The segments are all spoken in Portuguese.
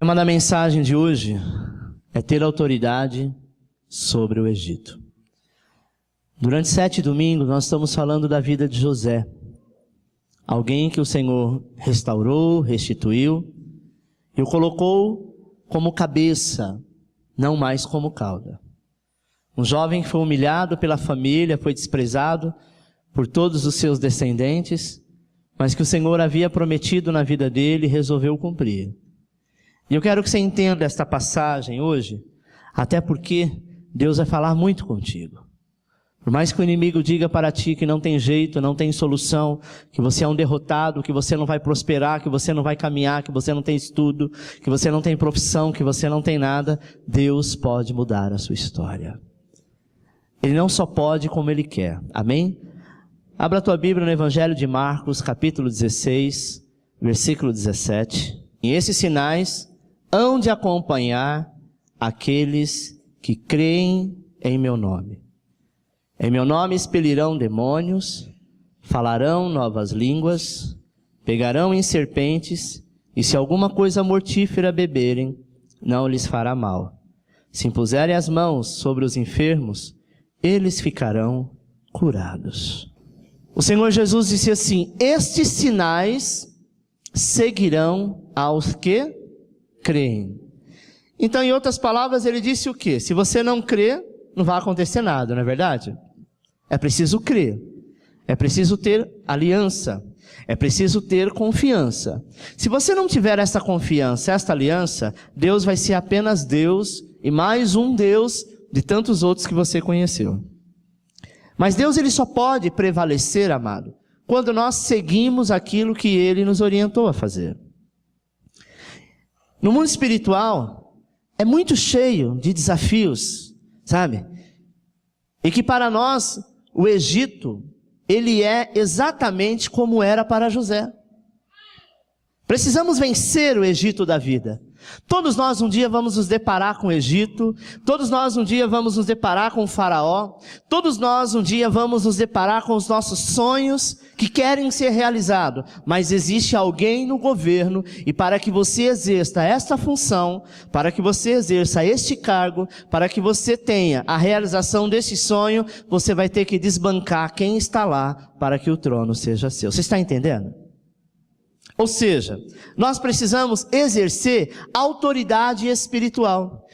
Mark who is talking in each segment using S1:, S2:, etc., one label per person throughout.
S1: O tema da mensagem de hoje é ter autoridade sobre o Egito. Durante 7 domingos nós estamos falando da vida de José. Alguém que o Senhor restaurou, restituiu e o colocou como cabeça, não mais como cauda. Um jovem que foi humilhado pela família, foi desprezado por todos os seus descendentes, mas que o Senhor havia prometido na vida dele e resolveu cumprir. E eu quero que você entenda esta passagem hoje, até porque Deus vai falar muito contigo. Por mais que o inimigo diga para ti que não tem jeito, não tem solução, que você é um derrotado, que você não vai prosperar, que você não vai caminhar, que você não tem estudo, que você não tem profissão, que você não tem nada, Deus pode mudar a sua história. Ele não só pode, como Ele quer. Amém? Abra a tua Bíblia no Evangelho de Marcos, capítulo 16, versículo 17. E esses sinais hão de acompanhar aqueles que creem em meu nome. Em meu nome expelirão demônios, falarão novas línguas, pegarão em serpentes, e se alguma coisa mortífera beberem, não lhes fará mal. Se impuserem as mãos sobre os enfermos, eles ficarão curados. O Senhor Jesus disse assim: estes sinais seguirão aos que creem. Então, em outras palavras, ele disse o quê? Se você não crê, não vai acontecer nada, não é verdade? É preciso crer, é preciso ter aliança, é preciso ter confiança. Se você não tiver essa confiança, esta aliança, Deus vai ser apenas Deus e mais um Deus de tantos outros que você conheceu. Mas Deus, Ele só pode prevalecer, amado, quando nós seguimos aquilo que Ele nos orientou a fazer. No mundo espiritual, é muito cheio de desafios, sabe? E que para nós, o Egito, ele é exatamente como era para José. Precisamos vencer o Egito da vida. Todos nós um dia vamos nos deparar com o Egito, todos nós um dia vamos nos deparar com o faraó, todos nós um dia vamos nos deparar com os nossos sonhos que querem ser realizados, mas existe alguém no governo, e para que você exerça esta função, para que você exerça este cargo, para que você tenha a realização desse sonho, você vai ter que desbancar quem está lá para que o trono seja seu. Você está entendendo? Ou seja, nós precisamos exercer autoridade espiritual.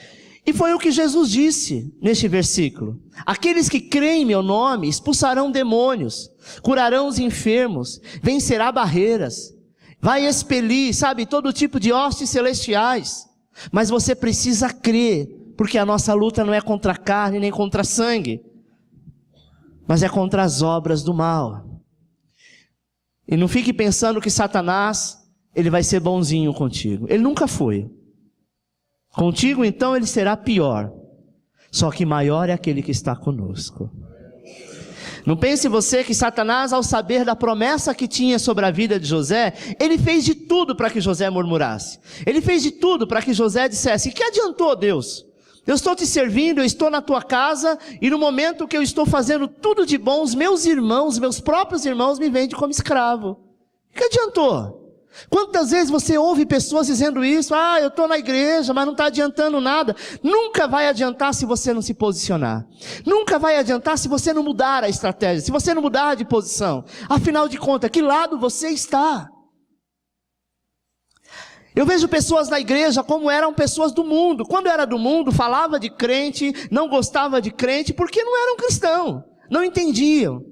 S1: E foi o que Jesus disse neste versículo. Aqueles que creem em meu nome expulsarão demônios, curarão os enfermos, vencerá barreiras, vai expelir, sabe, todo tipo de hostes celestiais. Mas você precisa crer, porque a nossa luta não é contra a carne nem contra sangue, mas é contra as obras do mal. E não fique pensando que Satanás, ele vai ser bonzinho contigo. Ele nunca foi. Contigo, então, ele será pior. Só que maior é aquele que está conosco. Não pense você que Satanás, ao saber da promessa que tinha sobre a vida de José, ele fez de tudo para que José murmurasse. Ele fez de tudo para que José dissesse: que adiantou, Deus? Eu estou te servindo, eu estou na tua casa, e no momento que eu estou fazendo tudo de bom, os meus irmãos, meus próprios irmãos me vendem como escravo. Que adiantou? Quantas vezes você ouve pessoas dizendo isso? Ah, eu estou na igreja, mas não está adiantando nada. Nunca vai adiantar se você não se posicionar. Nunca vai adiantar se você não mudar a estratégia, se você não mudar de posição. Afinal de contas, que lado você está? Eu vejo pessoas na igreja como eram pessoas do mundo. Quando era do mundo, falava de crente, não gostava de crente, porque não eram cristãos, não entendiam.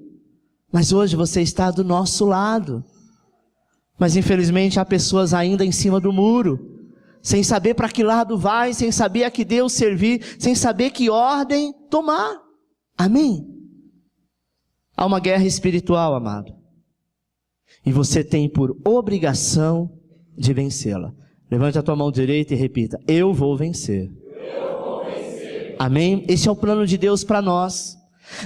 S1: Mas hoje você está do nosso lado. Mas infelizmente há pessoas ainda em cima do muro, sem saber para que lado vai, sem saber a que Deus servir, sem saber que ordem tomar. Amém? Há uma guerra espiritual, amado. E você tem por obrigação de vencê-la. Levante a tua mão direita e repita: eu vou vencer. Eu vou vencer. Amém? Esse é o plano de Deus para nós.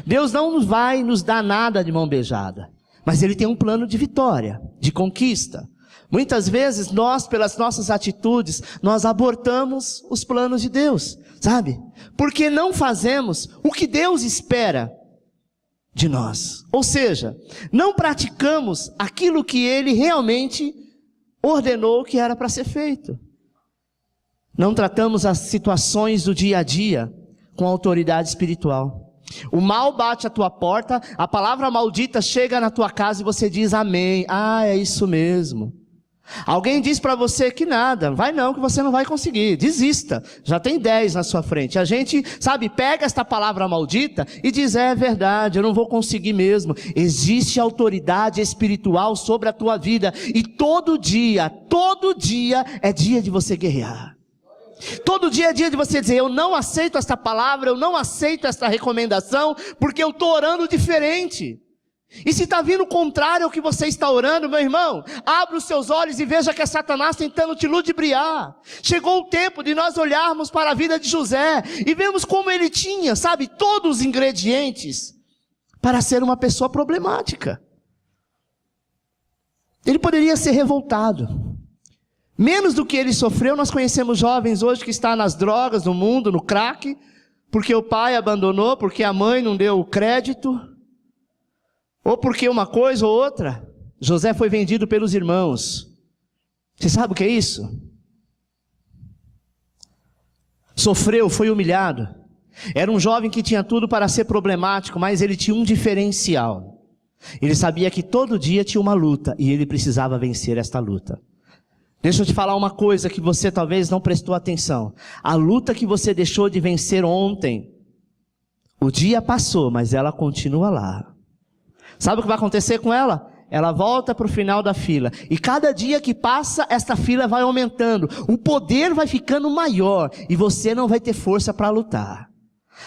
S1: Deus não vai nos dar nada de mão beijada, mas Ele tem um plano de vitória, de conquista. Muitas vezes nós, pelas nossas atitudes, nós abortamos os planos de Deus, sabe? Porque não fazemos o que Deus espera de nós. Ou seja, não praticamos aquilo que Ele realmente ordenou que era para ser feito. não tratamos as situações do dia a dia com autoridade espiritual. O mal bate à tua porta, a palavra maldita chega na tua casa e você diz amém. Ah, é isso mesmo. Alguém diz para você que nada, vai não, que você não vai conseguir, desista, já tem 10 na sua frente. A gente, pega esta palavra maldita e diz, é verdade, eu não vou conseguir mesmo. Existe autoridade espiritual sobre a tua vida, e todo dia é dia de você guerrear. Todo dia é dia de você dizer, eu não aceito esta palavra, eu não aceito esta recomendação, porque eu estou orando diferente. E se está vindo contrário ao que você está orando, meu irmão, abra os seus olhos e veja que é Satanás tentando te ludibriar. Chegou o tempo de nós olharmos para a vida de José e vemos como ele tinha, todos os ingredientes para ser uma pessoa problemática. Ele poderia ser revoltado. Menos do que ele sofreu, nós conhecemos jovens hoje que estão nas drogas, no mundo, no crack, porque o pai abandonou, porque a mãe não deu crédito, ou porque uma coisa ou outra. José foi vendido pelos irmãos. Você sabe o que é isso? Sofreu, foi humilhado. Era um jovem que tinha tudo para ser problemático, mas ele tinha um diferencial. Ele sabia que todo dia tinha uma luta, e ele precisava vencer esta luta. Deixa eu te falar uma coisa que você talvez não prestou atenção. A luta que você deixou de vencer ontem, o dia passou, mas ela continua lá. Sabe o que vai acontecer com ela? Ela volta para o final da fila. E cada dia que passa, esta fila vai aumentando. O poder vai ficando maior. E você não vai ter força para lutar.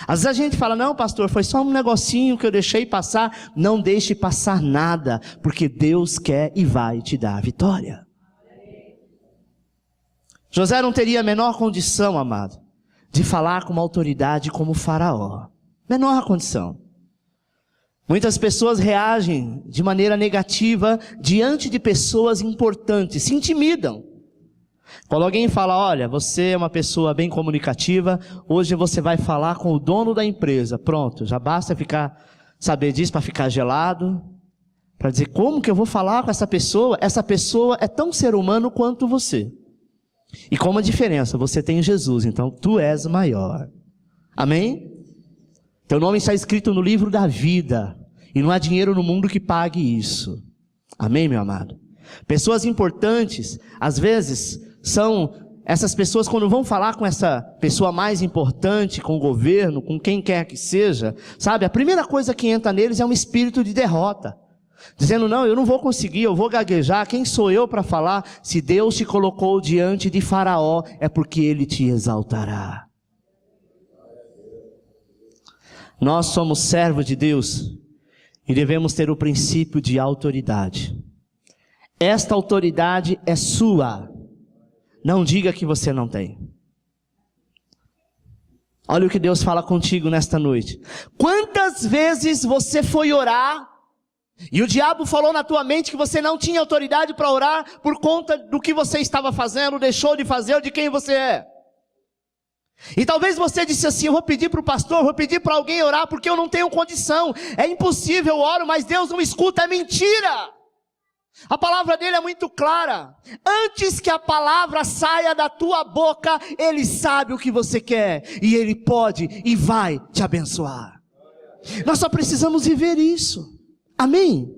S1: Às vezes a gente fala, não pastor, foi só um negocinho que eu deixei passar. Não deixe passar nada, porque Deus quer e vai te dar a vitória. José não teria a menor condição, amado, de falar com uma autoridade como o faraó. Menor condição. Muitas pessoas reagem de maneira negativa diante de pessoas importantes, se intimidam. Quando alguém fala, olha, você é uma pessoa bem comunicativa, hoje você vai falar com o dono da empresa. Pronto, já basta saber disso para ficar gelado, para dizer, como que eu vou falar com essa pessoa? Essa pessoa é tão ser humano quanto você. E com uma diferença, você tem Jesus, então tu és maior. Amém? Teu nome está escrito no livro da vida, e não há dinheiro no mundo que pague isso. Amém, meu amado? Pessoas importantes, às vezes, são essas pessoas quando vão falar com essa pessoa mais importante, com o governo, com quem quer que seja, a primeira coisa que entra neles é um espírito de derrota. Dizendo, não, eu não vou conseguir, eu vou gaguejar, quem sou eu para falar? Se Deus te colocou diante de Faraó, é porque Ele te exaltará. Nós somos servos de Deus e devemos ter o princípio de autoridade. Esta autoridade é sua. Não diga que você não tem. Olha o que Deus fala contigo nesta noite. Quantas vezes você foi orar e o diabo falou na tua mente que você não tinha autoridade para orar por conta do que você estava fazendo, deixou de fazer ou de quem você é? E talvez você disse assim, eu vou pedir para o pastor, vou pedir para alguém orar porque eu não tenho condição. É impossível, eu oro, mas Deus não escuta, é mentira. A palavra dele é muito clara. Antes que a palavra saia da tua boca, Ele sabe o que você quer. E Ele pode e vai te abençoar. Nós só precisamos viver isso. Amém?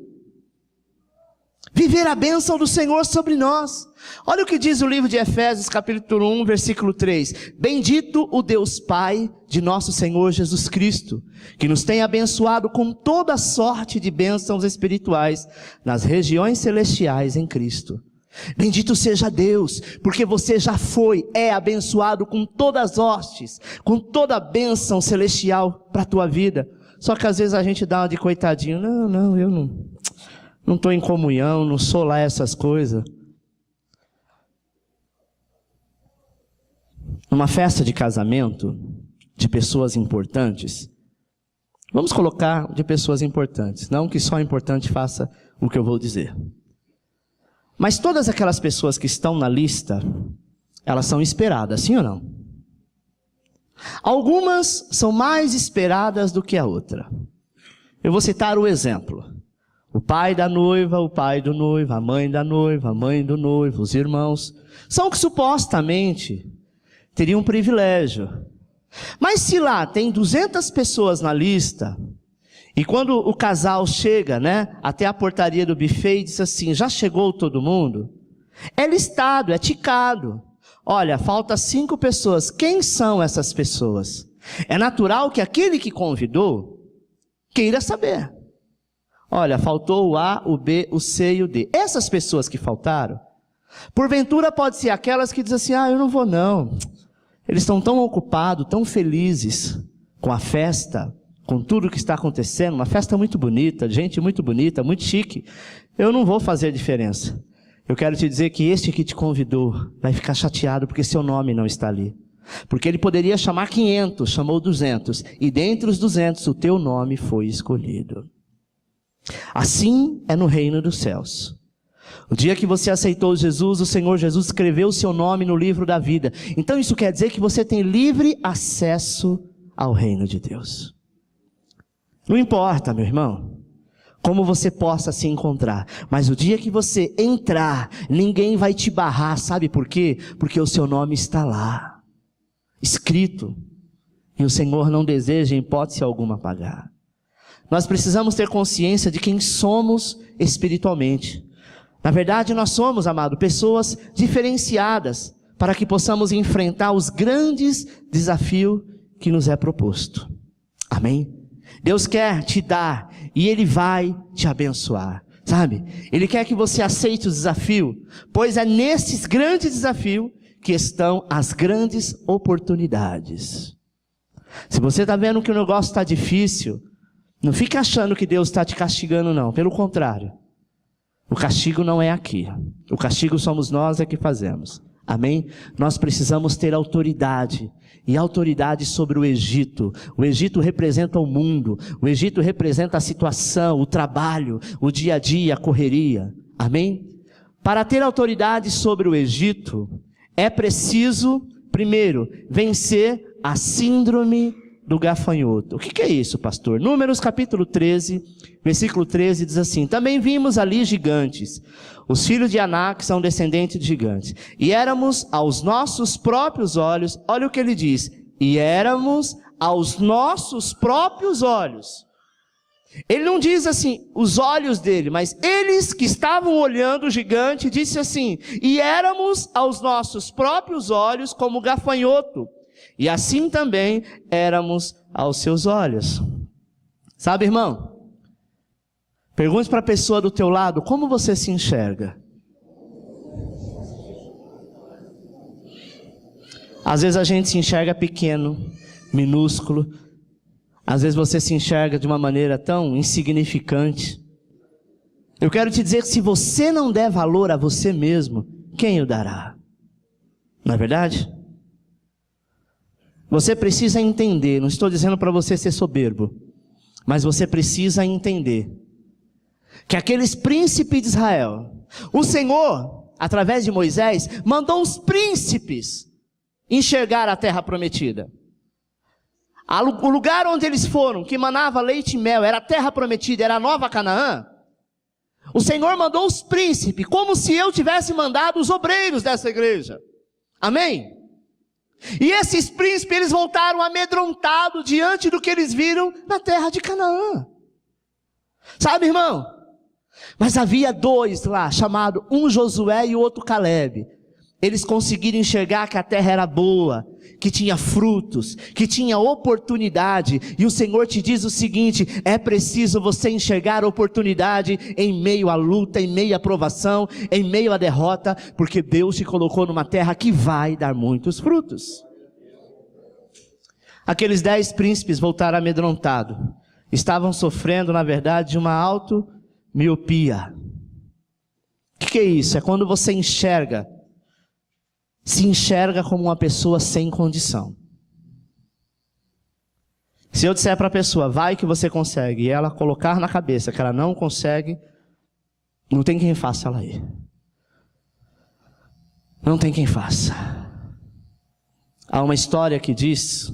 S1: Viver a bênção do Senhor sobre nós. Olha o que diz o livro de Efésios, capítulo 1, versículo 3. Bendito o Deus Pai de nosso Senhor Jesus Cristo, que nos tem abençoado com toda sorte de bênçãos espirituais nas regiões celestiais em Cristo. Bendito seja Deus, porque você já é abençoado com todas as hostes, com toda a bênção celestial para a tua vida. Só que às vezes a gente dá uma de coitadinho, não, eu não estou em comunhão, não sou lá essas coisas. Numa festa de casamento de pessoas importantes, vamos colocar de pessoas importantes, não que só importante faça o que eu vou dizer. Mas todas aquelas pessoas que estão na lista, elas são esperadas, sim ou não? Algumas são mais esperadas do que a outra. Eu vou citar o exemplo. O pai da noiva, o pai do noivo, a mãe da noiva, a mãe do noivo, os irmãos. São que supostamente teria um privilégio. Mas se lá tem 200 pessoas na lista, e quando o casal chega, né, até a portaria do buffet e diz assim, já chegou todo mundo? É listado, é ticado. Olha, falta 5 pessoas. Quem são essas pessoas? É natural que aquele que convidou queira saber. Olha, faltou o A, o B, o C e o D. Essas pessoas que faltaram, porventura pode ser aquelas que dizem assim, eu não vou não. Eles estão tão ocupados, tão felizes com a festa, com tudo que está acontecendo, uma festa muito bonita, gente muito bonita, muito chique. Eu não vou fazer diferença. Eu quero te dizer que este que te convidou vai ficar chateado porque seu nome não está ali. Porque ele poderia chamar 500, chamou 200. E dentre os 200 o teu nome foi escolhido. Assim é no reino dos céus. O dia que você aceitou Jesus, o Senhor Jesus escreveu o seu nome no livro da vida. Então isso quer dizer que você tem livre acesso ao reino de Deus. Não importa, meu irmão, como você possa se encontrar, mas o dia que você entrar, ninguém vai te barrar, sabe por quê? Porque o seu nome está lá, escrito, e o Senhor não deseja em hipótese alguma apagar. Nós precisamos ter consciência de quem somos espiritualmente. Na verdade, nós somos, amado, pessoas diferenciadas para que possamos enfrentar os grandes desafios que nos é proposto. Amém? Deus quer te dar e Ele vai te abençoar, sabe? Ele quer que você aceite o desafio, pois é nesses grandes desafios que estão as grandes oportunidades. Se você está vendo que o negócio está difícil, não fique achando que Deus está te castigando não, pelo contrário. O castigo não é aqui, o castigo somos nós que fazemos. Amém? Nós precisamos ter autoridade, e autoridade sobre o Egito. O Egito representa o mundo, o Egito representa a situação, o trabalho, o dia a dia, a correria. Amém? Para ter autoridade sobre o Egito, é preciso, primeiro, vencer a síndrome do gafanhoto. O que é isso, pastor? Números capítulo 13, versículo 13 diz assim, também vimos ali gigantes. Os filhos de Anak são descendentes de gigantes. E éramos aos nossos próprios olhos, olha o que ele diz, e éramos aos nossos próprios olhos. Ele não diz assim, os olhos dele, mas eles que estavam olhando o gigante, disse assim, e éramos aos nossos próprios olhos como gafanhoto. E assim também éramos aos seus olhos. Sabe, irmão? Pergunte para a pessoa do teu lado, como você se enxerga? Às vezes a gente se enxerga pequeno, minúsculo. Às vezes você se enxerga de uma maneira tão insignificante. Eu quero te dizer que se você não der valor a você mesmo, quem o dará? Não é verdade? Você precisa entender, não estou dizendo para você ser soberbo, mas você precisa entender que aqueles príncipes de Israel, o Senhor, através de Moisés, mandou os príncipes enxergar a terra prometida. O lugar onde eles foram, que manava leite e mel, era a terra prometida, era a nova Canaã. O Senhor mandou os príncipes, como se eu tivesse mandado os obreiros dessa igreja. Amém? E esses príncipes, eles voltaram amedrontados diante do que eles viram na terra de Canaã. Sabe, irmão? Mas havia 2 lá, chamado um Josué e o outro Caleb. Eles conseguiram enxergar que a terra era boa, que tinha frutos, que tinha oportunidade. E o Senhor te diz o seguinte, é preciso você enxergar a oportunidade em meio à luta, em meio à provação, em meio à derrota, porque Deus te colocou numa terra que vai dar muitos frutos. Aqueles 10 príncipes voltaram amedrontados. Estavam sofrendo, na verdade, de uma automiopia. O que é isso? É quando você se enxerga como uma pessoa sem condição. Se eu disser para a pessoa, vai que você consegue, e ela colocar na cabeça que ela não consegue, não tem quem faça ela ir. Não tem quem faça. Há uma história que diz,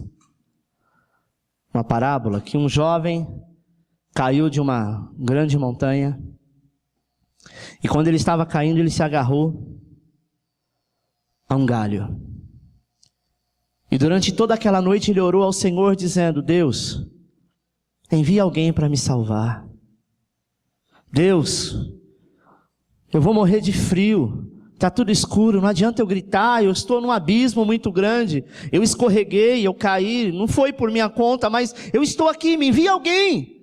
S1: uma parábola, que um jovem caiu de uma grande montanha, e quando ele estava caindo, ele se agarrou a um galho. E durante toda aquela noite ele orou ao Senhor dizendo: Deus, envia alguém para me salvar. Deus, eu vou morrer de frio. Está tudo escuro, não adianta eu gritar, eu estou num abismo muito grande. Eu escorreguei, eu caí, não foi por minha conta, mas eu estou aqui, me envia alguém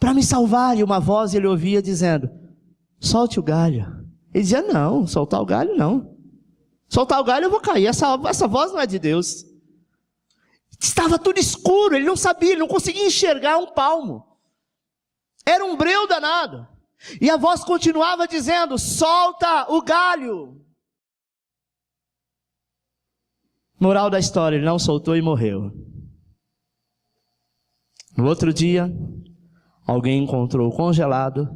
S1: para me salvar. E uma voz ele ouvia dizendo: solte o galho. Ele dizia: não, soltar o galho não. Soltar o galho eu vou cair, essa voz não é de Deus. Estava tudo escuro, ele não sabia, ele não conseguia enxergar um palmo. Era um breu danado. E a voz continuava dizendo: solta o galho. Moral da história, ele não soltou e morreu. No outro dia, alguém encontrou congelado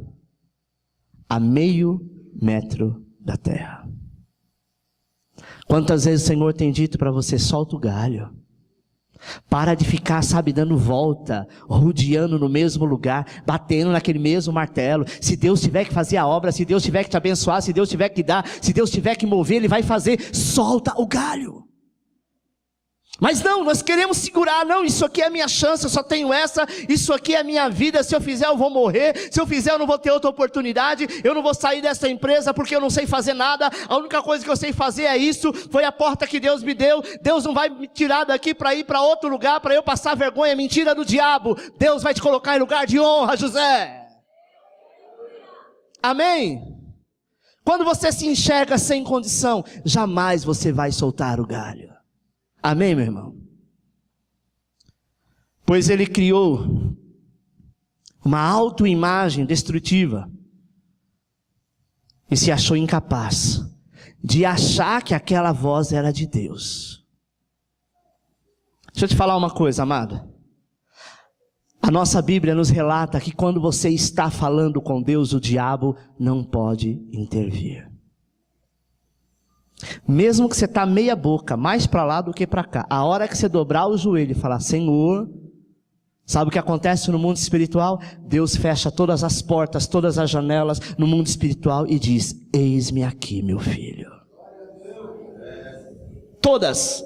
S1: a meio metro da terra. Quantas vezes o Senhor tem dito para você: solta o galho. Para de ficar, dando volta, rodeando no mesmo lugar, batendo naquele mesmo martelo. Se Deus tiver que fazer a obra, se Deus tiver que te abençoar, se Deus tiver que dar, se Deus tiver que mover, Ele vai fazer. Solta o galho. Mas não, nós queremos segurar. Não, isso aqui é a minha chance, eu só tenho essa. Isso aqui é a minha vida, se eu fizer eu vou morrer. Se eu fizer eu não vou ter outra oportunidade. Eu não vou sair dessa empresa porque eu não sei fazer nada. A única coisa que eu sei fazer é isso. Foi a porta que Deus me deu. Deus não vai me tirar daqui para ir para outro lugar, para eu passar vergonha. Mentira do diabo. Deus vai te colocar em lugar de honra, José. Amém? Quando você se enxerga sem condição, jamais você vai soltar o galho. Amém, meu irmão? Pois ele criou uma autoimagem destrutiva e se achou incapaz de achar que aquela voz era de Deus. Deixa eu te falar uma coisa, amado. A nossa Bíblia nos relata que quando você está falando com Deus, o diabo não pode intervir. Mesmo que você está meia boca, mais para lá do que para cá, a hora que você dobrar o joelho e falar: Senhor, sabe o que acontece no mundo espiritual? Deus fecha todas as portas, todas as janelas no mundo espiritual e diz: eis-me aqui, meu filho. Todas.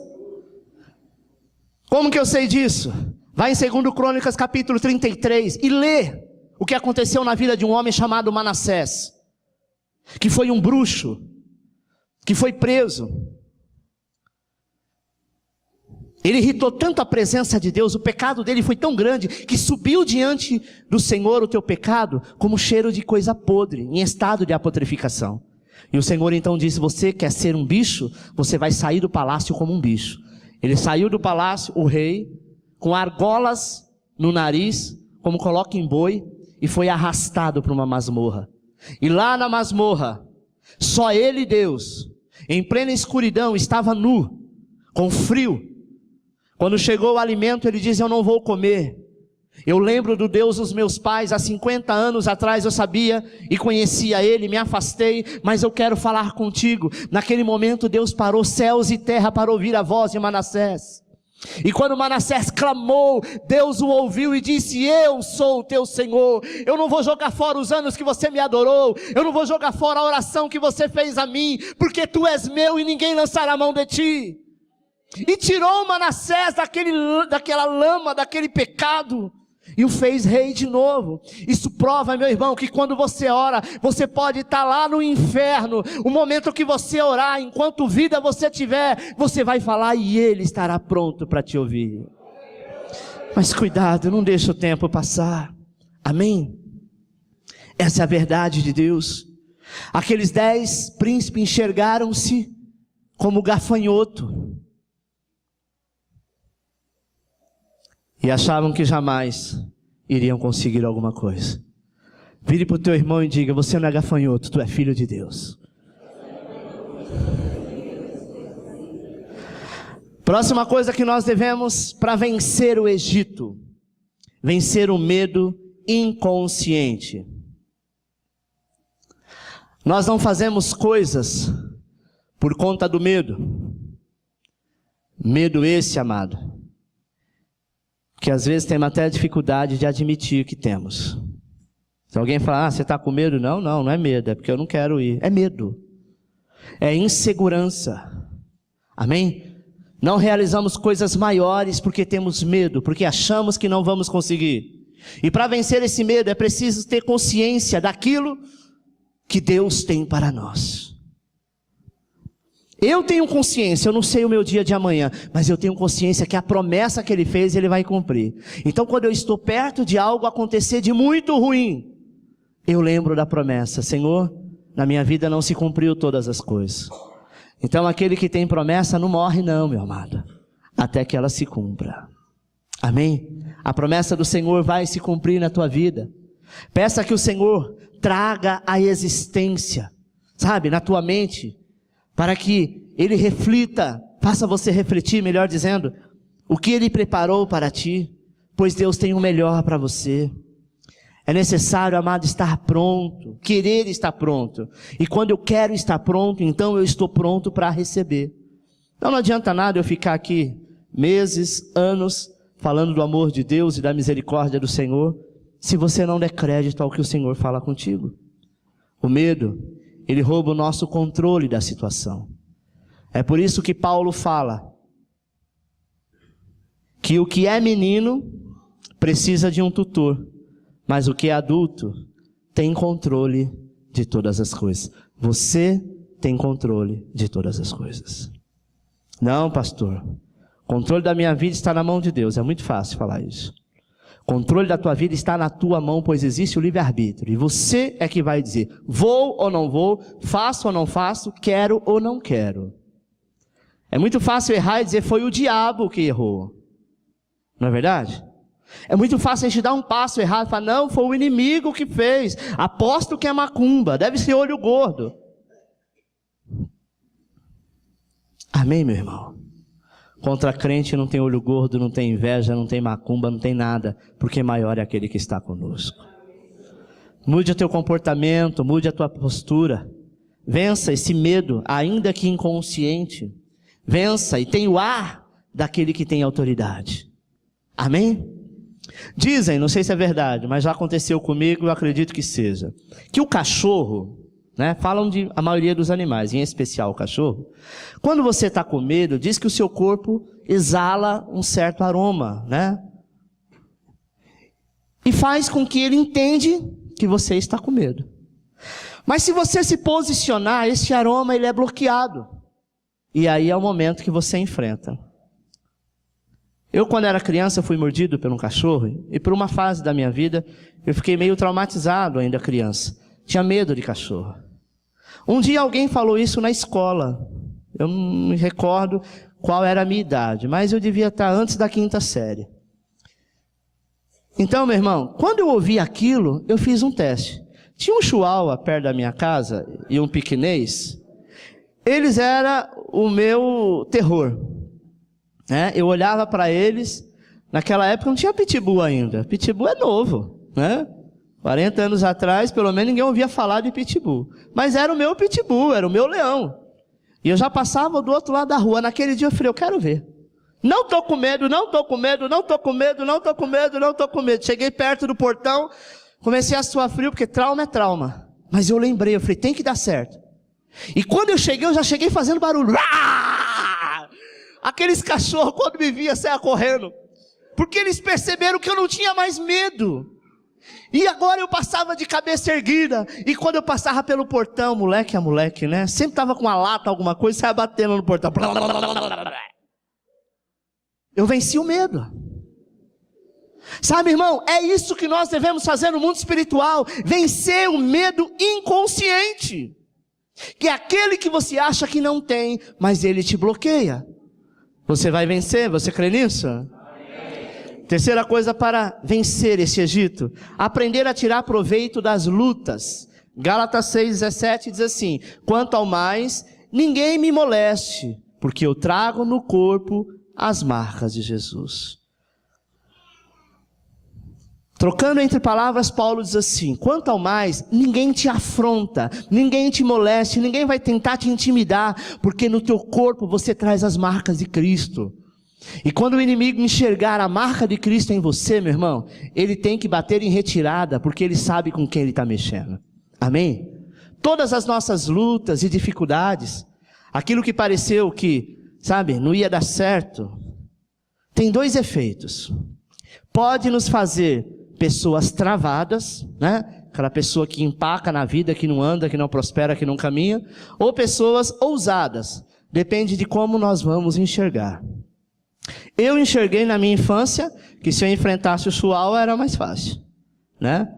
S1: Como que eu sei disso? Vai em 2 Crônicas capítulo 33 e lê o que aconteceu na vida de um homem chamado Manassés, que foi um bruxo, que foi preso. Ele irritou tanto a presença de Deus, o pecado dele foi tão grande, que subiu diante do Senhor o teu pecado, como cheiro de coisa podre, em estado de apotrificação. E o Senhor então disse: você quer ser um bicho? Você vai sair do palácio como um bicho. Ele saiu do palácio, o rei, com argolas no nariz, como coloca em boi, e foi arrastado para uma masmorra. E lá na masmorra, só ele e Deus, em plena escuridão, estava nu, com frio. Quando chegou o alimento, ele diz: eu não vou comer. Eu lembro do Deus dos meus pais, há 50 anos atrás eu sabia e conhecia Ele, me afastei, mas eu quero falar contigo. Naquele momento Deus parou céus e terra para ouvir a voz de Manassés. E quando Manassés clamou, Deus o ouviu e disse: eu sou o teu Senhor. Eu não vou jogar fora os anos que você me adorou. Eu não vou jogar fora a oração que você fez a mim, porque tu és meu e ninguém lançará a mão de ti. E tirou Manassés daquela lama, daquele pecado, e o fez rei de novo. Isso prova, meu irmão, que quando você ora, você pode estar lá no inferno. O momento que você orar, enquanto vida você tiver, você vai falar e Ele estará pronto para te ouvir. Mas cuidado, não deixa o tempo passar. Amém? Essa é a verdade de Deus. Aqueles 10 príncipes enxergaram-se como gafanhoto e achavam que jamais iriam conseguir alguma coisa. Vire para o teu irmão e diga: você não é gafanhoto, tu é filho de Deus. Próxima coisa que nós devemos para vencer o Egito: vencer o medo inconsciente. Nós não fazemos coisas por conta do medo. Medo esse, amado, que às vezes temos até dificuldade de admitir que temos. Se alguém falar: você está com medo? Não é medo, é porque eu não quero ir. É medo, é insegurança. Amém? Não realizamos coisas maiores porque temos medo, porque achamos que não vamos conseguir. E para vencer esse medo é preciso ter consciência daquilo que Deus tem para nós. Eu tenho consciência, eu não sei o meu dia de amanhã, mas eu tenho consciência que a promessa que Ele fez, Ele vai cumprir. Então quando eu estou perto de algo acontecer de muito ruim, eu lembro da promessa: Senhor, na minha vida não se cumpriu todas as coisas. Então aquele que tem promessa não morre não, meu amado, até que ela se cumpra. Amém? A promessa do Senhor vai se cumprir na tua vida. Peça que o Senhor traga a existência, sabe, na tua mente, para que Ele reflita, faça você refletir, melhor dizendo, o que Ele preparou para ti, pois Deus tem o melhor para você. É necessário, amado, estar pronto, querer estar pronto. E quando eu quero estar pronto, então eu estou pronto para receber. Então não adianta nada eu ficar aqui meses, anos, falando do amor de Deus e da misericórdia do Senhor, se você não der crédito ao que o Senhor fala contigo. O medo, ele rouba o nosso controle da situação. É por isso que Paulo fala que o que é menino precisa de um tutor, mas o que é adulto tem controle de todas as coisas. Você tem controle de todas as coisas. Não, pastor, o controle da minha vida está na mão de Deus. É muito fácil falar isso. O controle da tua vida está na tua mão, pois existe o livre-arbítrio. E você é que vai dizer, vou ou não vou, faço ou não faço, quero ou não quero. É muito fácil errar e dizer, foi o diabo que errou. Não é verdade? É muito fácil a gente dar um passo errado e falar, não, foi o inimigo que fez. Aposto que é macumba, deve ser olho gordo. Amém, meu irmão? Contra crente não tem olho gordo, não tem inveja, não tem macumba, não tem nada, porque maior é aquele que está conosco. Mude o teu comportamento, mude a tua postura. Vença esse medo, ainda que inconsciente. Vença e tenha o ar daquele que tem autoridade. Amém? Dizem, não sei se é verdade, mas já aconteceu comigo, eu acredito que seja, que o cachorro, né, falam de a maioria dos animais, em especial o cachorro, quando você está com medo, diz que o seu corpo exala um certo aroma, né? E faz com que ele entende que você está com medo. Mas se você se posicionar, esse aroma ele é bloqueado. E aí é o momento que você enfrenta. Eu, quando era criança, fui mordido por um cachorro, e por uma fase da minha vida, eu fiquei meio traumatizado ainda criança. Tinha medo de cachorro. Um dia alguém falou isso na escola. Eu não me recordo qual era a minha idade, mas eu devia estar antes da 5ª série. Então, meu irmão, quando eu ouvi aquilo, eu fiz um teste. Tinha um chihuahua perto da minha casa e um piquinês. Eles eram o meu terror. Né? Eu olhava para eles, naquela época não tinha pitbull ainda. Pitbull é novo, né? 40 anos atrás, pelo menos ninguém ouvia falar de pitbull. Mas era o meu pitbull, era o meu leão. E eu já passava do outro lado da rua. Naquele dia eu falei, eu quero ver. Não estou com medo, não estou com medo, não estou com medo, não estou com medo, não estou com medo. Cheguei perto do portão, comecei a suar frio, porque trauma é trauma. Mas eu lembrei, eu falei, tem que dar certo. E quando eu cheguei, eu já cheguei fazendo barulho. Aqueles cachorros, quando me via, saia correndo. Porque eles perceberam que eu não tinha mais medo. E agora eu passava de cabeça erguida. E quando eu passava pelo portão, moleque é moleque, né? Sempre estava com uma lata, alguma coisa, saia batendo no portão. Eu venci o medo. Sabe, irmão, é isso que nós devemos fazer no mundo espiritual. Vencer o medo inconsciente. Que é aquele que você acha que não tem, mas ele te bloqueia. Você vai vencer, você crê nisso? Amém. Terceira coisa para vencer esse Egito, aprender a tirar proveito das lutas. Gálatas 6,17 diz assim, quanto ao mais, ninguém me moleste, porque eu trago no corpo as marcas de Jesus. Trocando entre palavras, Paulo diz assim, quanto ao mais, ninguém te afronta, ninguém te moleste, ninguém vai tentar te intimidar, porque no teu corpo você traz as marcas de Cristo. E quando o inimigo enxergar a marca de Cristo em você, meu irmão, ele tem que bater em retirada, porque ele sabe com quem ele está mexendo. Amém? Todas as nossas lutas e dificuldades, aquilo que pareceu que sabe, não ia dar certo, tem dois efeitos. Pode nos fazer pessoas travadas, né? Aquela pessoa que empaca na vida, que não anda, que não prospera, que não caminha, ou pessoas ousadas. Depende de como nós vamos enxergar. Eu enxerguei na minha infância que se eu enfrentasse o chuau era mais fácil, né?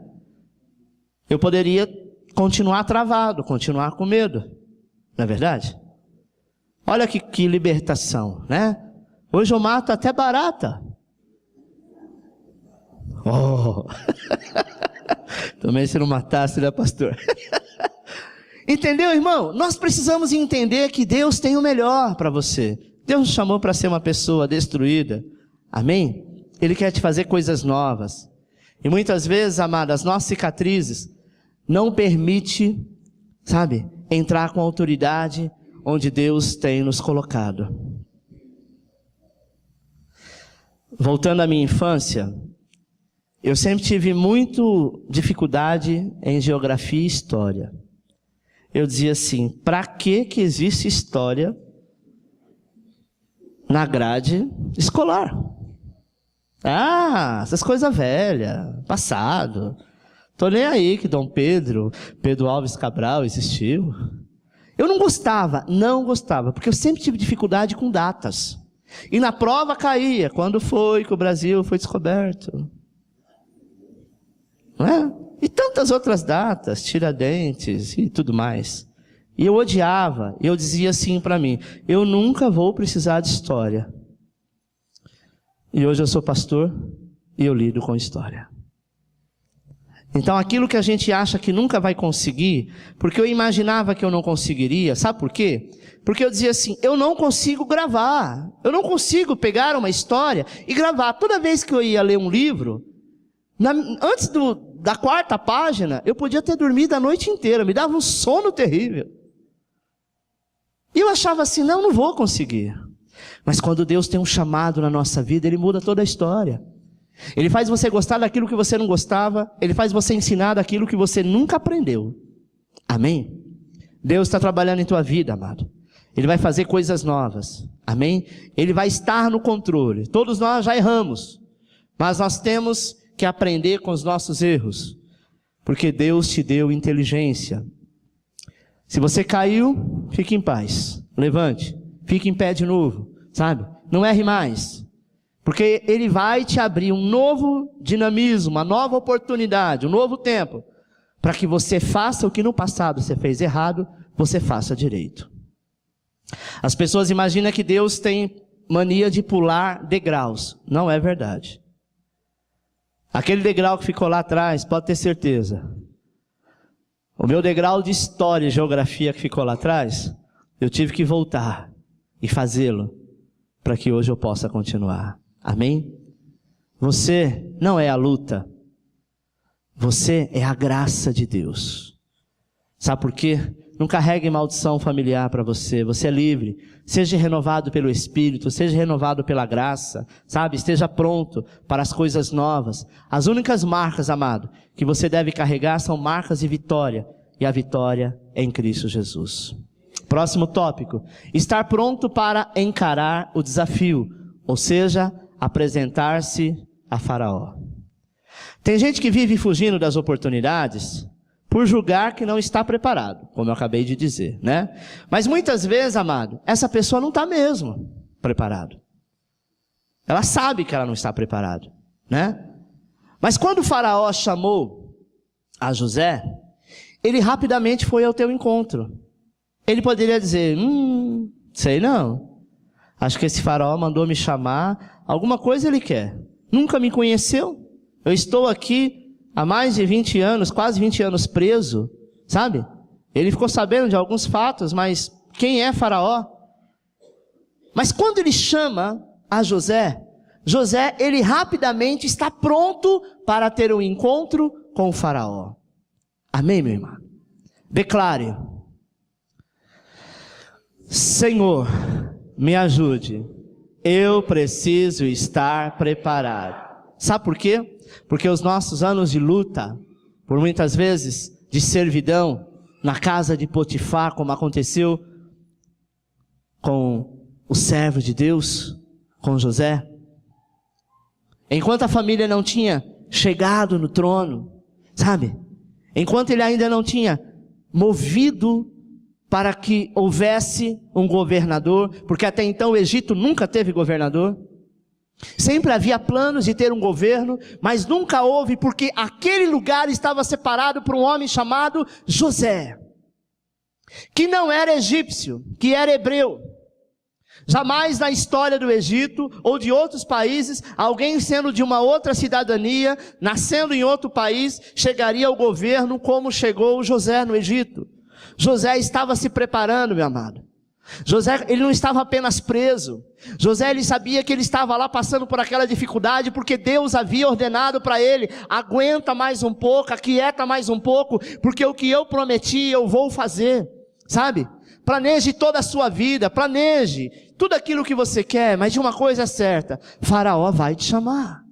S1: Eu poderia continuar travado, continuar com medo, não é verdade? Olha que libertação, né? Hoje eu mato até barata. Oh! Também se não matasse, né, pastor? Entendeu, irmão? Nós precisamos entender que Deus tem o melhor para você. Deus nos chamou para ser uma pessoa destruída. Amém? Ele quer te fazer coisas novas. E muitas vezes, amado, as nossas cicatrizes não permitem, sabe, entrar com autoridade onde Deus tem nos colocado. Voltando à minha infância, eu sempre tive muito dificuldade em geografia e história. Eu dizia assim, para que existe história na grade escolar? Ah, essas coisas velhas, passado. Tô nem aí que Dom Pedro Alves Cabral existiu. Eu não gostava, porque eu sempre tive dificuldade com datas. E na prova caía, quando foi que o Brasil foi descoberto. Não é? E tantas outras datas, Tiradentes e tudo mais. E eu odiava, e eu dizia assim para mim, eu nunca vou precisar de história. E hoje eu sou pastor e eu lido com história. Então aquilo que a gente acha que nunca vai conseguir, porque eu imaginava que eu não conseguiria, sabe por quê? Porque eu dizia assim, eu não consigo gravar, eu não consigo pegar uma história e gravar. Toda vez que eu ia ler um livro, antes da 4ª página, eu podia ter dormido a noite inteira, me dava um sono terrível. E eu achava assim, não vou conseguir. Mas quando Deus tem um chamado na nossa vida, Ele muda toda a história. Ele faz você gostar daquilo que você não gostava, Ele faz você ensinar daquilo que você nunca aprendeu. Amém? Deus está trabalhando em tua vida, amado. Ele vai fazer coisas novas. Amém? Ele vai estar no controle. Todos nós já erramos, mas nós temos que aprender com os nossos erros, porque Deus te deu inteligência. Se você caiu, fique em paz, levante, fique em pé de novo, sabe? Não erre mais, porque Ele vai te abrir um novo dinamismo, uma nova oportunidade, um novo tempo, para que você faça o que no passado você fez errado, você faça direito. As pessoas imaginam que Deus tem mania de pular degraus. Não é verdade. Aquele degrau que ficou lá atrás, pode ter certeza. O meu degrau de história e geografia que ficou lá atrás, eu tive que voltar e fazê-lo, para que hoje eu possa continuar. Amém? Você não é a luta. Você é a graça de Deus. Sabe por quê? Não carregue maldição familiar para você. Você é livre. Seja renovado pelo Espírito, seja renovado pela graça, sabe? Esteja pronto para as coisas novas. As únicas marcas, amado, que você deve carregar são marcas de vitória. E a vitória é em Cristo Jesus. Próximo tópico. Estar pronto para encarar o desafio. Ou seja, apresentar-se a Faraó. Tem gente que vive fugindo das oportunidades por julgar que não está preparado, como eu acabei de dizer, né? Mas muitas vezes, amado, essa pessoa não está mesmo preparado. Ela sabe que ela não está preparada, né? Mas quando o Faraó chamou a José, ele rapidamente foi ao teu encontro. Ele poderia dizer, sei não. Acho que esse Faraó mandou me chamar, alguma coisa ele quer. Nunca me conheceu. Eu estou aqui há mais de 20 anos, quase 20 anos preso, sabe? Ele ficou sabendo de alguns fatos, mas quem é Faraó? Mas quando ele chama a José, ele rapidamente está pronto para ter um encontro com o Faraó. Amém, meu irmão? Declare: Senhor, me ajude. Eu preciso estar preparado. Sabe por quê? Porque os nossos anos de luta, por muitas vezes de servidão, na casa de Potifar, como aconteceu com o servo de Deus com José. Enquanto a família não tinha chegado no trono, sabe? Enquanto ele ainda não tinha movido para que houvesse um governador, porque até então o Egito nunca teve governador. Sempre havia planos de ter um governo, mas nunca houve, porque aquele lugar estava separado por um homem chamado José, que não era egípcio, que era hebreu. Jamais na história do Egito ou de outros países, alguém sendo de uma outra cidadania, nascendo em outro país, chegaria ao governo como chegou José no Egito. José estava se preparando, meu amado. José, ele não estava apenas preso. José, ele sabia que ele estava lá passando por aquela dificuldade, porque Deus havia ordenado para ele: aguenta mais um pouco, aquieta mais um pouco, porque o que eu prometi eu vou fazer, sabe? Planeje toda a sua vida, planeje tudo aquilo que você quer, mas de uma coisa é certa: Faraó vai te chamar.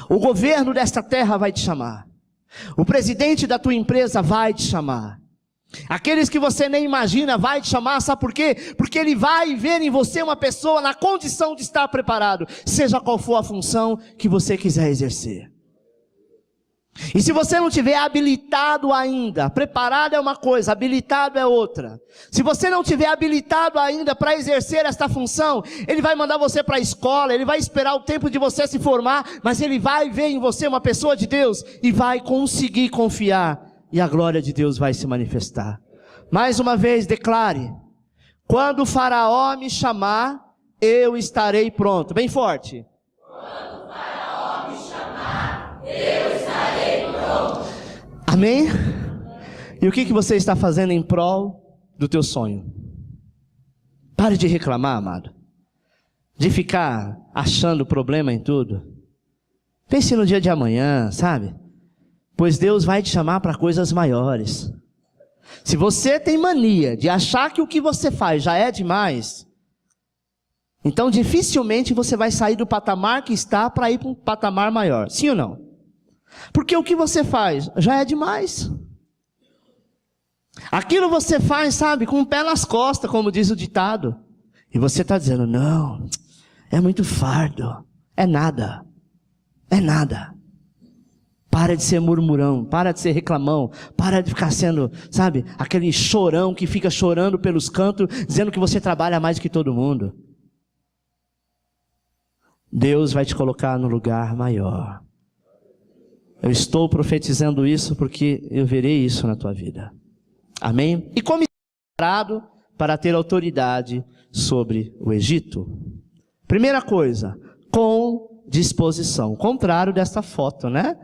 S1: O governo desta terra vai te chamar. O presidente da tua empresa vai te chamar. Aqueles que você nem imagina vai te chamar, sabe por quê? Porque ele vai ver em você uma pessoa na condição de estar preparado, seja qual for a função que você quiser exercer. E se você não tiver habilitado ainda, preparado é uma coisa, habilitado é outra. Se você não tiver habilitado ainda para exercer esta função, ele vai mandar você para a escola, ele vai esperar o tempo de você se formar, mas ele vai ver em você uma pessoa de Deus e vai conseguir confiar. E a glória de Deus vai se manifestar. Mais uma vez, declare: quando o Faraó me chamar, eu estarei pronto. Bem forte.
S2: Quando o Faraó me chamar, eu estarei pronto.
S1: Amém? E o que você está fazendo em prol do teu sonho? Pare de reclamar, amado. De ficar achando problema em tudo. Pense no dia de amanhã, sabe? Pois Deus vai te chamar para coisas maiores. Se você tem mania de achar que o que você faz já é demais, então dificilmente você vai sair do patamar que está para ir para um patamar maior. Sim ou não? Porque o que você faz já é demais. Aquilo você faz, sabe, com o pé nas costas, como diz o ditado. E você está dizendo: não, é muito fardo, é nada, é nada. Para de ser murmurão, para de ser reclamão, para de ficar sendo, sabe, aquele chorão que fica chorando pelos cantos, dizendo que você trabalha mais que todo mundo. Deus vai te colocar no lugar maior. Eu estou profetizando isso porque eu verei isso na tua vida. Amém? E como preparado para ter autoridade sobre o Egito? Primeira coisa, com disposição. Contrário desta foto, né?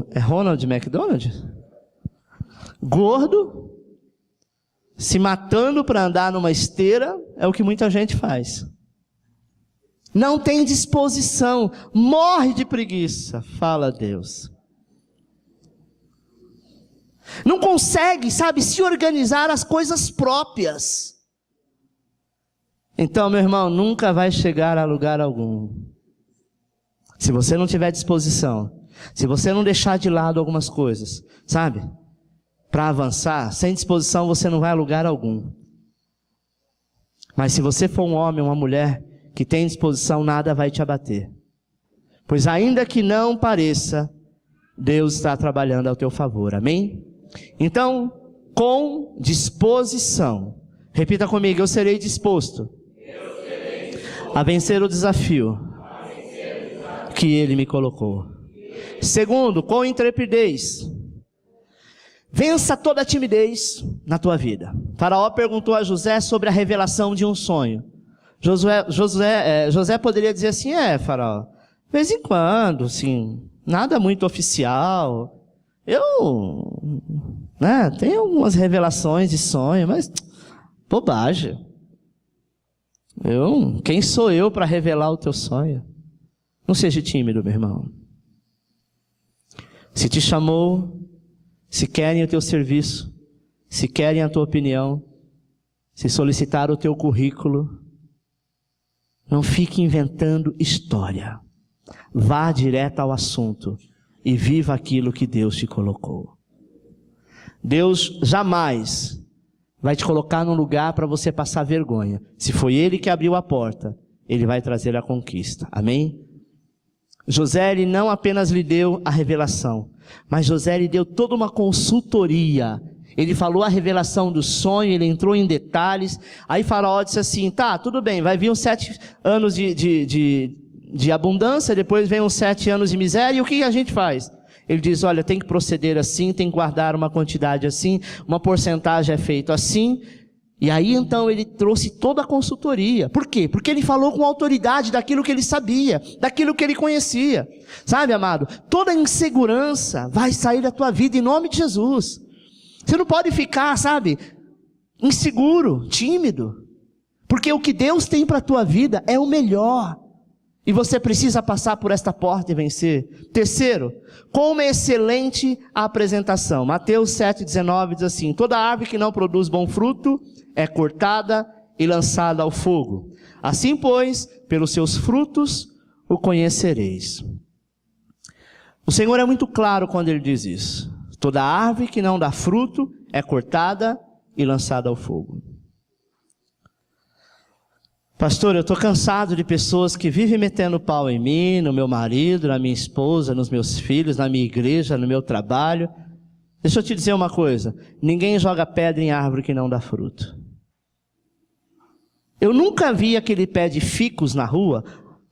S1: É Ronald McDonald? Gordo, se matando para andar numa esteira, é o que muita gente faz. Não tem disposição, morre de preguiça, fala Deus. Não consegue, sabe, se organizar as coisas próprias. Então, meu irmão, nunca vai chegar a lugar algum. Se você não tiver disposição, se você não deixar de lado algumas coisas, sabe, para avançar, sem disposição você não vai a lugar algum. Mas se você for um homem ou uma mulher que tem disposição, nada vai te abater. Pois ainda que não pareça, Deus está trabalhando ao teu favor, amém? Então, com disposição, repita comigo: eu serei disposto a vencer o desafio que Ele me colocou. Segundo, com intrepidez. Vença toda a timidez na tua vida. Faraó perguntou a José sobre a revelação de um sonho. José poderia dizer assim: Faraó, de vez em quando, assim, nada muito oficial. Eu, tenho algumas revelações de sonho, mas bobagem. Quem sou eu para revelar o teu sonho? Não seja tímido, meu irmão. Se te chamou, se querem o teu serviço, se querem a tua opinião, se solicitar o teu currículo, não fique inventando história. Vá direto ao assunto e viva aquilo que Deus te colocou. Deus jamais vai te colocar num lugar para você passar vergonha. Se foi ele que abriu a porta, ele vai trazer a conquista. Amém? José, ele não apenas lhe deu a revelação, mas José lhe deu toda uma consultoria. Ele falou a revelação do sonho, ele entrou em detalhes. Aí Faraó disse assim, tá, tudo bem, vai vir uns 7 anos de abundância, depois vem uns 7 anos de miséria, e o que a gente faz? Ele diz, olha, tem que proceder assim, tem que guardar uma quantidade assim, uma porcentagem é feita assim. E aí então ele trouxe toda a consultoria. Por quê? Porque ele falou com autoridade daquilo que ele sabia, daquilo que ele conhecia. Sabe, amado? Toda insegurança vai sair da tua vida em nome de Jesus. Você não pode ficar, sabe, inseguro, tímido. Porque o que Deus tem para a tua vida é o melhor. E você precisa passar por esta porta e vencer. Terceiro, como é excelente a apresentação. Mateus 7,19 diz assim, toda árvore que não produz bom fruto é cortada e lançada ao fogo. Assim, pois, pelos seus frutos o conhecereis. O Senhor é muito claro quando Ele diz isso. Toda árvore que não dá fruto é cortada e lançada ao fogo. Pastor, eu estou cansado de pessoas que vivem metendo pau em mim, no meu marido, na minha esposa, nos meus filhos, na minha igreja, no meu trabalho. Deixa eu te dizer uma coisa, ninguém joga pedra em árvore que não dá fruto. Eu nunca vi aquele pé de ficus na rua,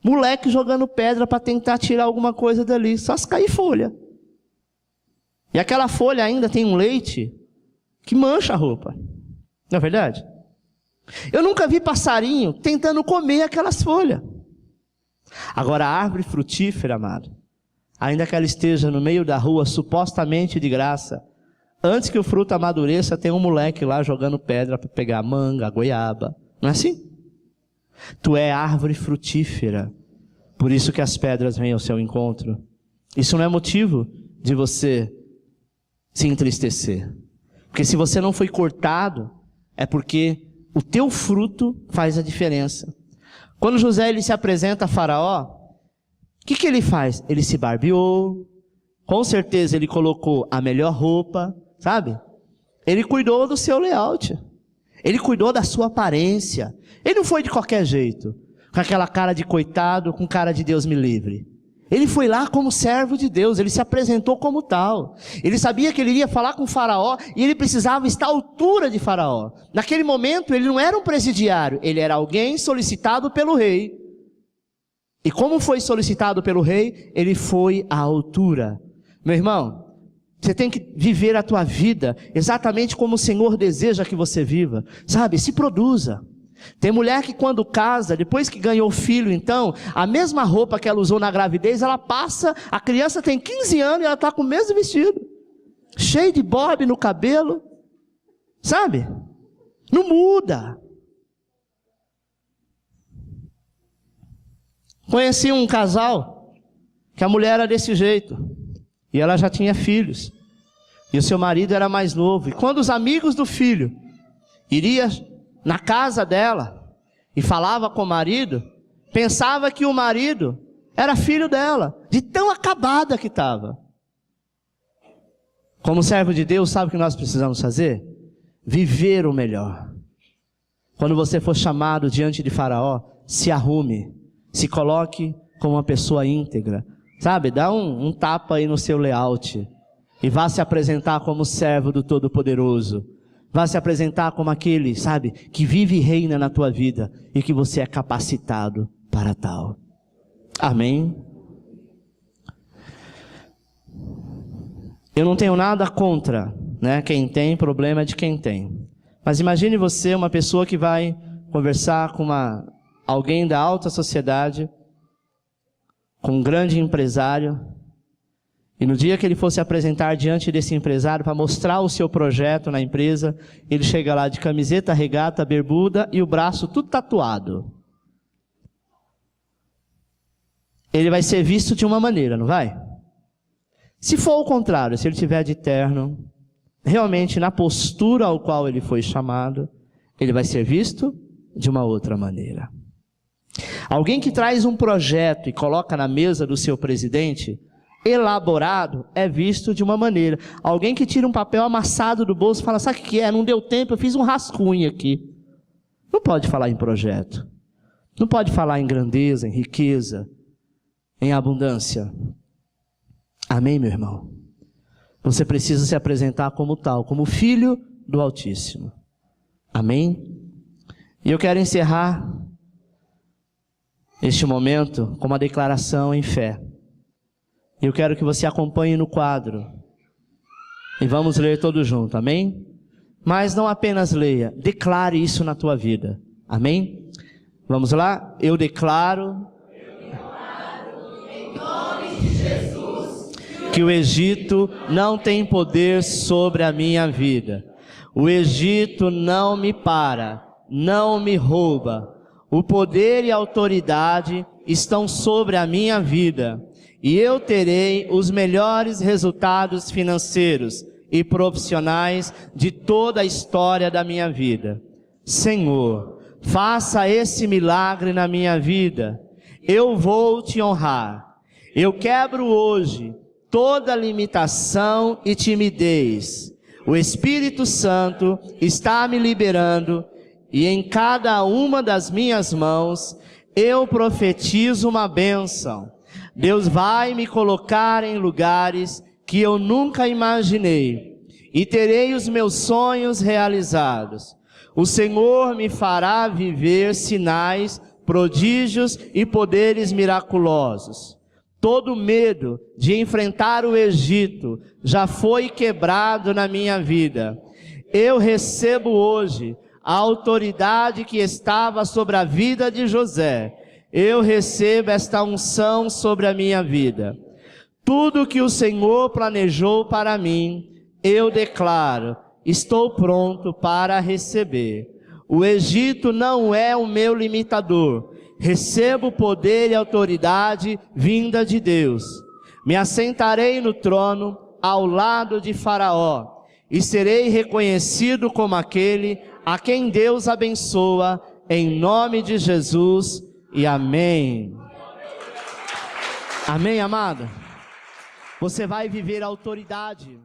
S1: moleque jogando pedra para tentar tirar alguma coisa dali, só se cair folha. E aquela folha ainda tem um leite que mancha a roupa, não é verdade? Eu nunca vi passarinho tentando comer aquelas folhas. Agora a árvore frutífera, amado, ainda que ela esteja no meio da rua, supostamente de graça, antes que o fruto amadureça, tem um moleque lá jogando pedra para pegar manga, goiaba. Não é assim? Tu é árvore frutífera, por isso que as pedras vêm ao seu encontro. Isso não é motivo de você se entristecer. Porque se você não foi cortado, é porque o teu fruto faz a diferença. Quando José ele se apresenta a Faraó, o que ele faz? Ele se barbeou, com certeza ele colocou a melhor roupa, sabe? Ele cuidou do seu layout, ele cuidou da sua aparência. Ele não foi de qualquer jeito, com aquela cara de coitado, com cara de Deus me livre. Ele foi lá como servo de Deus, ele se apresentou como tal. Ele sabia que ele iria falar com o Faraó e ele precisava estar à altura de Faraó. Naquele momento ele não era um presidiário, ele era alguém solicitado pelo rei. E como foi solicitado pelo rei, ele foi à altura. Meu irmão, você tem que viver a tua vida exatamente como o Senhor deseja que você viva. Sabe, se produza. Tem mulher que quando casa, depois que ganhou filho, então, a mesma roupa que ela usou na gravidez, ela passa, a criança tem 15 anos e ela está com o mesmo vestido. Cheio de bob no cabelo. Sabe? Não muda. Conheci um casal, que a mulher era desse jeito, e ela já tinha filhos. E o seu marido era mais novo. E quando os amigos do filho iriam na casa dela e falava com o marido, pensava que o marido era filho dela, de tão acabada que estava. Como servo de Deus, sabe o que nós precisamos fazer? Viver o melhor. Quando você for chamado diante de Faraó, se arrume, se coloque como uma pessoa íntegra, sabe? Dá um tapa aí no seu layout e vá se apresentar como servo do Todo-Poderoso. Vá se apresentar como aquele, sabe, que vive e reina na tua vida e que você é capacitado para tal. Amém? Eu não tenho nada contra, né? Quem tem, problema é de quem tem. Mas imagine você, uma pessoa que vai conversar com alguém da alta sociedade, com um grande empresário, e no dia que ele fosse apresentar diante desse empresário para mostrar o seu projeto na empresa, ele chega lá de camiseta, regata, bermuda e o braço tudo tatuado. Ele vai ser visto de uma maneira, não vai? Se for o contrário, se ele estiver de terno, realmente na postura ao qual ele foi chamado, ele vai ser visto de uma outra maneira. Alguém que traz um projeto e coloca na mesa do seu presidente, elaborado é visto de uma maneira. Alguém que tira um papel amassado do bolso e fala, sabe o que é? Não deu tempo, eu fiz um rascunho aqui. Não pode falar em projeto. Não pode falar em grandeza, em riqueza, em abundância. Amém, meu irmão? Você precisa se apresentar como tal, como filho do Altíssimo. Amém? E eu quero encerrar este momento com uma declaração em fé. Eu quero que você acompanhe no quadro. E vamos ler todos juntos, amém? Mas não apenas leia, declare isso na tua vida. Amém? Vamos lá? Eu declaro
S2: em nome de Jesus,
S1: que o Egito não tem poder sobre a minha vida. O Egito não me para, não me rouba. O poder e a autoridade estão sobre a minha vida. E eu terei os melhores resultados financeiros e profissionais de toda a história da minha vida. Senhor, faça esse milagre na minha vida. Eu vou te honrar. Eu quebro hoje toda limitação e timidez. O Espírito Santo está me liberando e em cada uma das minhas mãos eu profetizo uma bênção. Deus vai me colocar em lugares que eu nunca imaginei e terei os meus sonhos realizados. O Senhor me fará viver sinais, prodígios e poderes miraculosos. Todo medo de enfrentar o Egito já foi quebrado na minha vida. Eu recebo hoje a autoridade que estava sobre a vida de José. Eu recebo esta unção sobre a minha vida. Tudo que o Senhor planejou para mim, eu declaro, estou pronto para receber. O Egito não é o meu limitador. Recebo poder e autoridade vinda de Deus. Me assentarei no trono ao lado de Faraó e serei reconhecido como aquele a quem Deus abençoa, em nome de Jesus. E amém. Amém, amado? Você vai viver a autoridade.